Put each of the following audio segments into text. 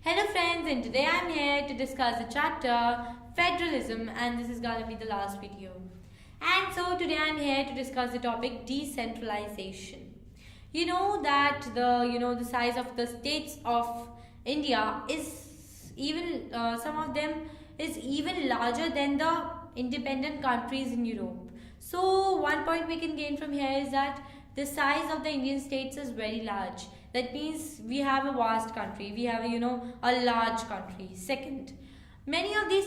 Hello friends, and today I'm here to discuss the chapter Federalism, and this is going to be the last video. And so today I'm here to discuss the topic decentralization. You know that the size of the states of India is even some of them is even larger than the independent countries in Europe. So one point we can gain from here is that the size of the Indian states is very large. That means we have a vast country. We have a large country. Second, many of these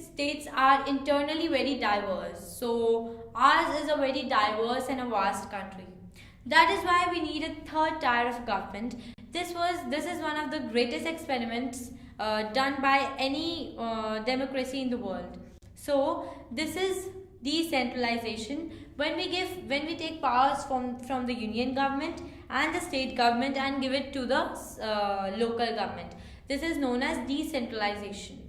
states are internally very diverse. So ours is a very diverse and a vast country. That is why we need a third tier of government. This is one of the greatest experiments done by any democracy in the world. So this is decentralization when we take powers from the union government and the state government and give it to the local government. This is known as decentralization.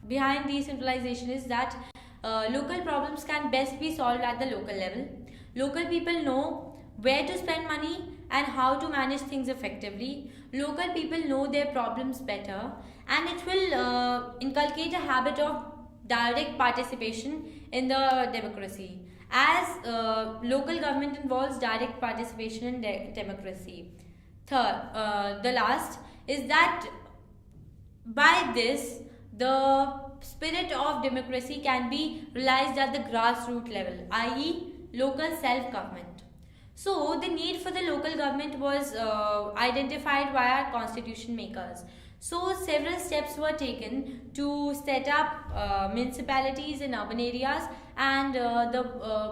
Behind decentralization is that local problems can best be solved at the local level. Local people know where to spend money and how to manage things effectively. Local people know their problems better, and it will inculcate a habit of direct participation in the democracy, as local government involves direct participation in democracy. Third, the last is that by this the spirit of democracy can be realized at the grassroots level, i.e. local self-government. So the need for the local government was identified by our constitution makers. So several steps were taken to set up municipalities in urban areas and the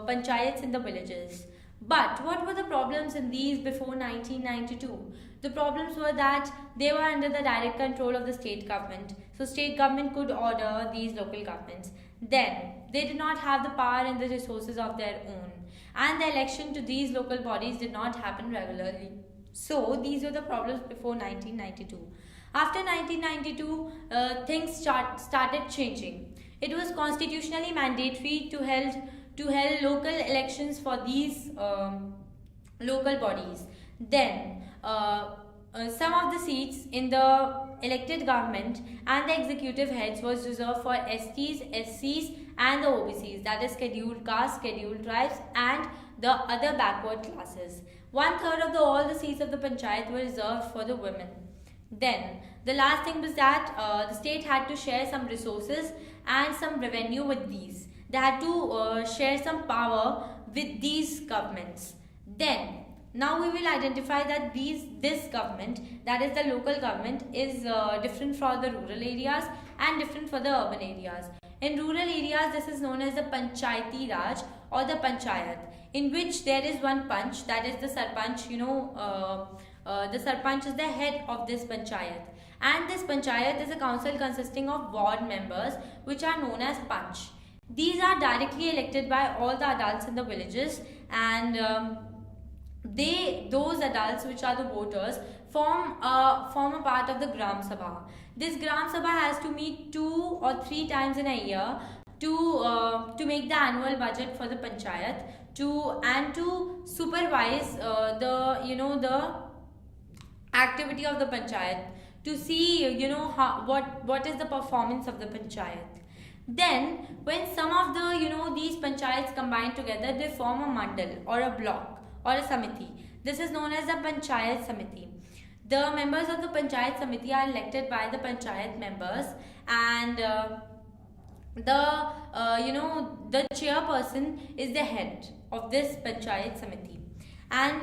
panchayats in the villages. But what were the problems in these before 1992? The problems were that they were under the direct control of the state government. So state government could order these local governments. Then they did not have the power and the resources of their own. And the election to these local bodies did not happen regularly. So these were the problems before 1992. After 1992, things started changing. It was constitutionally mandatory to hold local elections for these local bodies. Then some of the seats in the elected government and the executive heads was reserved for STs, SCs and the OBCs, that is scheduled castes, scheduled tribes and the other backward classes. 1/3 of all the seats of the panchayat were reserved for the women. Then the last thing was that the state had to share some resources and some revenue with these. They had to share some power with these governments. Then now we will identify that this government, that is the local government, is different for the rural areas and different for the urban areas. In rural areas, this is known as the Panchayati Raj or the Panchayat, in which there is one panch, that is the Sarpanch. The Sarpanch is the head of this Panchayat. And this Panchayat is a council consisting of ward members, which are known as Panch. These are directly elected by all the adults in the villages, and those adults, which are the voters, form a part of the Gram Sabha. This Gram Sabha has to meet 2 or 3 times in a year to make the annual budget for the panchayat, to supervise the activity of the panchayat, to see what is the performance of the panchayat. Then when some of the these panchayats combine together, they form a mandal or a block or a samiti. This is known as the Panchayat Samiti. The members of the Panchayat Samiti are elected by the Panchayat members, and the chairperson is the head of this Panchayat Samiti. And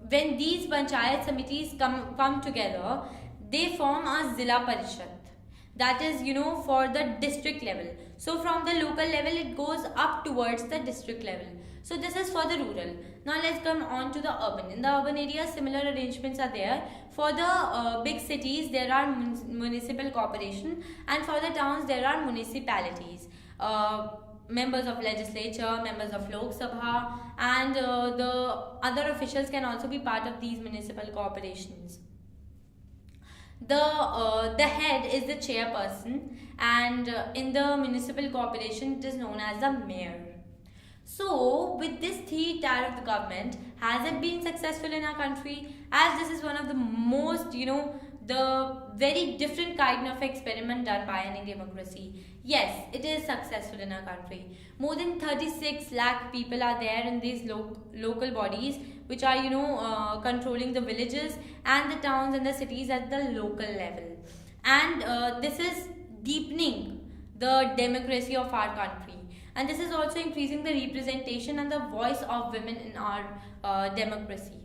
when these Panchayat Samitis come together, they form a Zilla Parishad. That is, for the district level. So from the local level, it goes up towards the district level. So this is for the rural. Now let's come on to the urban. In the urban areas, similar arrangements are there. For the big cities, there are municipal corporation, and for the towns, there are municipalities. Members of legislature, members of Lok Sabha, and the other officials can also be part of these municipal corporations. The head is the chairperson, and in the municipal corporation it is known as the mayor. So with this tier of the government, has it been successful in our country? As this is one of the most the very different kind of experiment done by any democracy. Yes, it is successful in our country. More than 36 lakh people are there in these local bodies, which are, controlling the villages and the towns and the cities at the local level. And this is deepening the democracy of our country. And this is also increasing the representation and the voice of women in our democracy.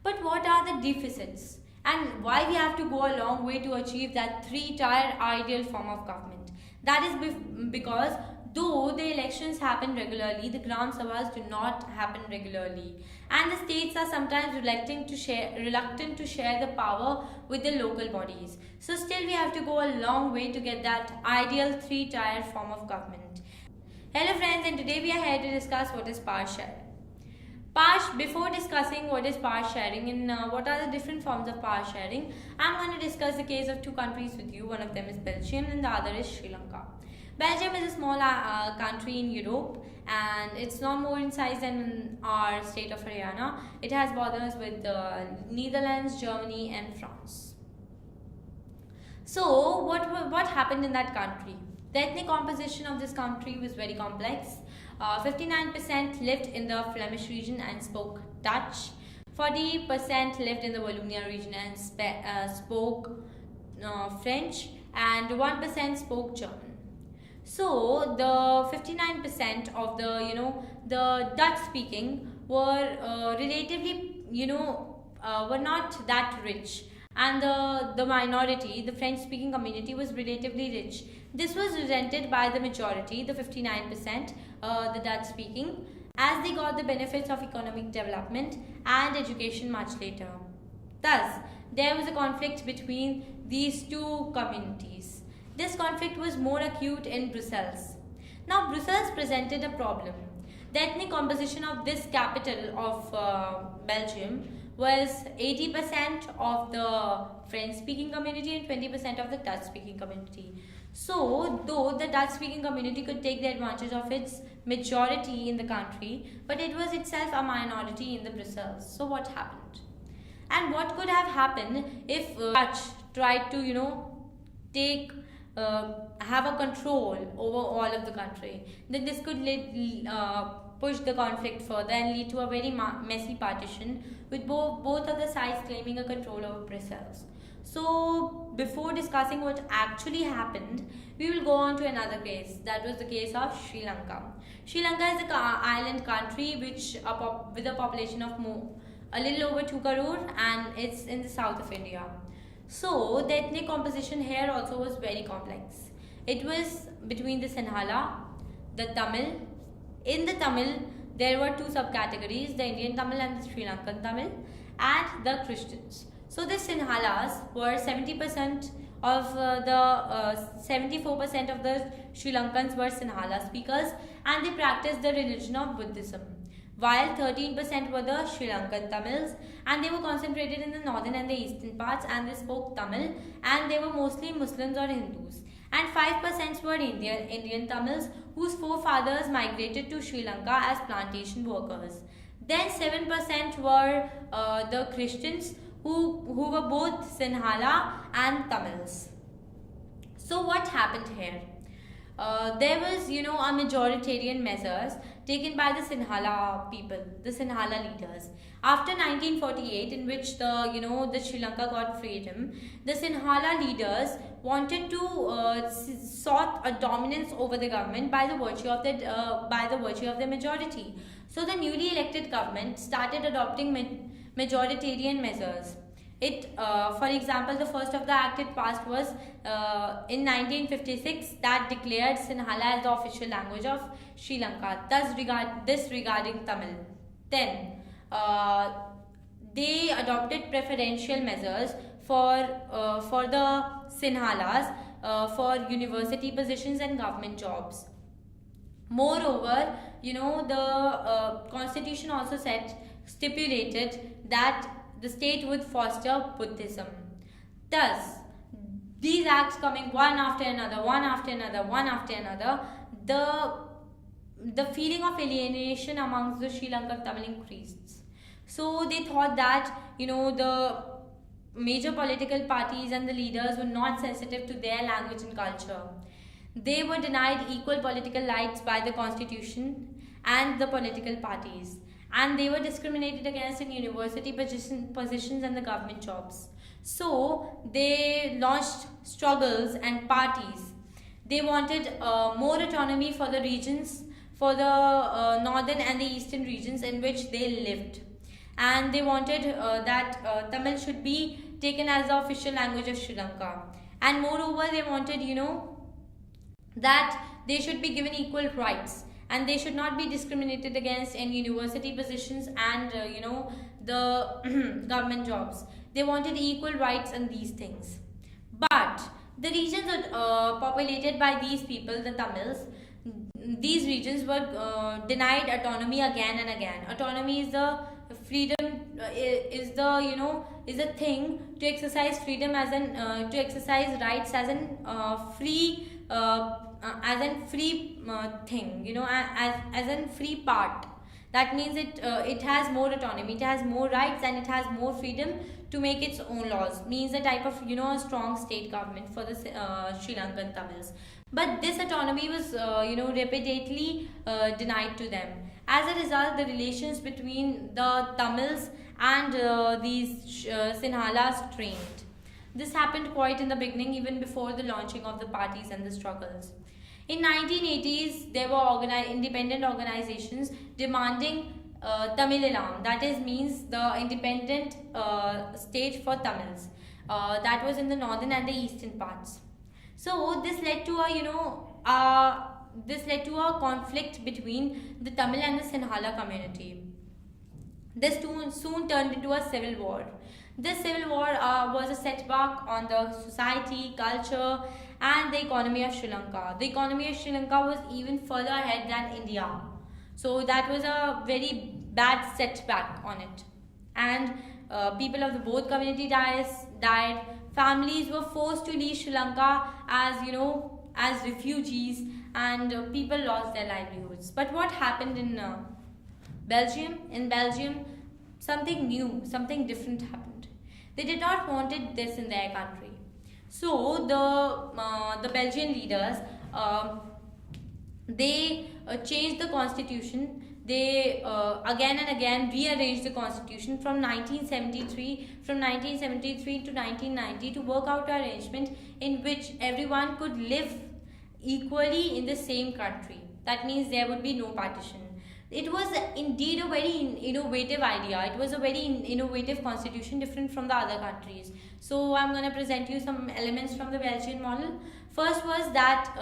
But what are the deficits? And why we have to go a long way to achieve that three-tier ideal form of government? That is because though the elections happen regularly, the Gram Sabhas do not happen regularly. And the states are sometimes reluctant to share the power with the local bodies. So still we have to go a long way to get that ideal three-tier form of government. Hello friends, and today we are here to discuss what is power sharing. Before discussing what is power sharing and what are the different forms of power sharing, I'm going to discuss the case of two countries with you. One of them is Belgium and the other is Sri Lanka. Belgium is a small country in Europe, and it's not more in size than our state of Haryana. It has borders with the Netherlands, Germany and France. So what happened in that country? The ethnic composition of this country was very complex. 59% lived in the Flemish region and spoke Dutch. 40% lived in the Wallonia region and spoke French, and 1% spoke German. So the 59% of the Dutch speaking were relatively were not that rich, and the minority, the French speaking community, was relatively rich. This was resented by the majority, the 59%, the Dutch speaking, as they got the benefits of economic development and education much later. Thus, there was a conflict between these two communities. This conflict was more acute in Brussels. Now, Brussels presented a problem. The ethnic composition of this capital of Belgium was 80% of the French-speaking community and 20% of the Dutch-speaking community. So, though the Dutch-speaking community could take the advantage of its majority in the country, but it was itself a minority in the Brussels. So, what happened? And what could have happened if Dutch tried to, have a control over all of the country? Then this could push the conflict further and lead to a very messy partition with both of the sides claiming a control over Brussels. So before discussing what actually happened, we will go on to another case. That was the case of Sri Lanka. Sri Lanka is an island country with a population of a little over 2 crore, and it's in the south of India. So the ethnic composition here also was very complex. It was between the Sinhala, the Tamil. In the Tamil, there were two subcategories, the Indian Tamil and the Sri Lankan Tamil, and the Christians. So the Sinhalas were 70% of 74% of the Sri Lankans were Sinhala speakers, and they practiced the religion of Buddhism, while 13% were the Sri Lankan Tamils, and they were concentrated in the northern and the eastern parts, and they spoke Tamil, and they were mostly Muslims or Hindus. And 5% were Indian Tamils, whose forefathers migrated to Sri Lanka as plantation workers. Then 7% were the Christians, who were both Sinhala and Tamils. So what happened here? There was, a majoritarian measures taken by the Sinhala people, the Sinhala leaders. After 1948, in which the Sri Lanka got freedom, the Sinhala leaders wanted to sought a dominance over the government by the virtue of the majority. So the newly elected government started adopting majoritarian measures. For example, the first of the act it passed was in 1956 that declared Sinhala as the official language of Sri Lanka, thus disregarding Tamil. Then they adopted preferential measures for the Sinhalas for university positions and government jobs. Moreover, the constitution also stipulated that the state would foster Buddhism. Thus, these acts coming one after another, the feeling of alienation amongst the Sri Lankan Tamil increased. So they thought that major political parties and the leaders were not sensitive to their language and culture. They were denied equal political rights by the constitution and the political parties, and they were discriminated against in university positions and the government jobs. So they launched struggles and parties. They wanted more autonomy for the regions, for the northern and the eastern regions in which they lived, and they wanted that Tamil should be taken as the official language of Sri Lanka, and moreover they wanted, that they should be given equal rights and they should not be discriminated against in university positions and the government jobs. They wanted equal rights and these things. But the regions populated by these people, the Tamils, these regions were denied autonomy again and again. Autonomy is the freedom, is a thing to exercise freedom as an to exercise rights as an free thing, as an free part. That means it has more autonomy, it has more rights, and it has more freedom to make its own laws. Means a type of a strong state government for the Sri Lankan Tamils. But this autonomy was repeatedly denied to them. As a result, the relations between the Tamils and these Sinhalas strained. This happened quite in the beginning, even before the launching of the parties and the struggles. In 1980s, there were independent organizations demanding Tamilelam, that is means the independent state for Tamils. That was in the northern and the eastern parts. So this led to a conflict between the Tamil and the Sinhala community. This soon turned into a civil war. This civil war was a setback on the society, culture, and the economy of Sri Lanka. The economy of Sri Lanka was even further ahead than India. So that was a very bad setback on it. And people of the both community died. Families were forced to leave Sri Lanka as refugees, and people lost their livelihoods. But what happened in Belgium? In Belgium, something new, something different happened. They did not want this in their country. So the Belgian leaders, they changed the constitution. They again and again rearranged the constitution from 1973 to 1990 to work out an arrangement in which everyone could live equally in the same country. That means there would be no partition. It was indeed a very innovative idea. It was a very innovative constitution, different from the other countries. So I'm going to present you some elements from the Belgian model. First was that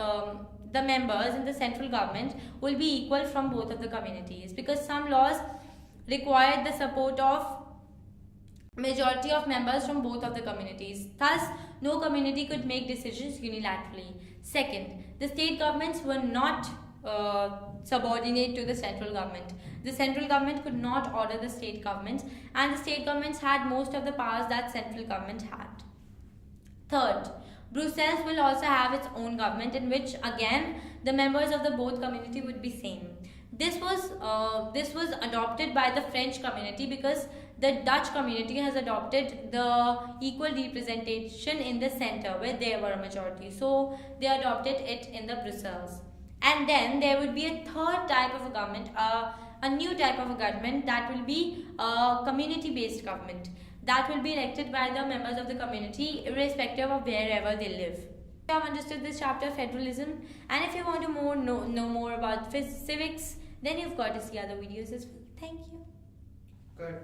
the members in the central government will be equal from both of the communities, because some laws required the support of majority of members from both of the communities. Thus, no community could make decisions unilaterally. Second, the state governments were not subordinate to the central government. The central government could not order the state governments, and the state governments had most of the powers that central government had. Third, Brussels will also have its own government, in which again the members of the both community would be same. This was adopted by the French community because the Dutch community has adopted the equal representation in the center where there were a majority. So they adopted it in the Brussels. And then there would be a third type of a government, a new type of a government, that will be a community-based government. That will be elected by the members of the community irrespective of wherever they live. If you have understood this chapter of federalism, and if you want to know more about civics, then you've got to see other videos as well. Thank you. Good.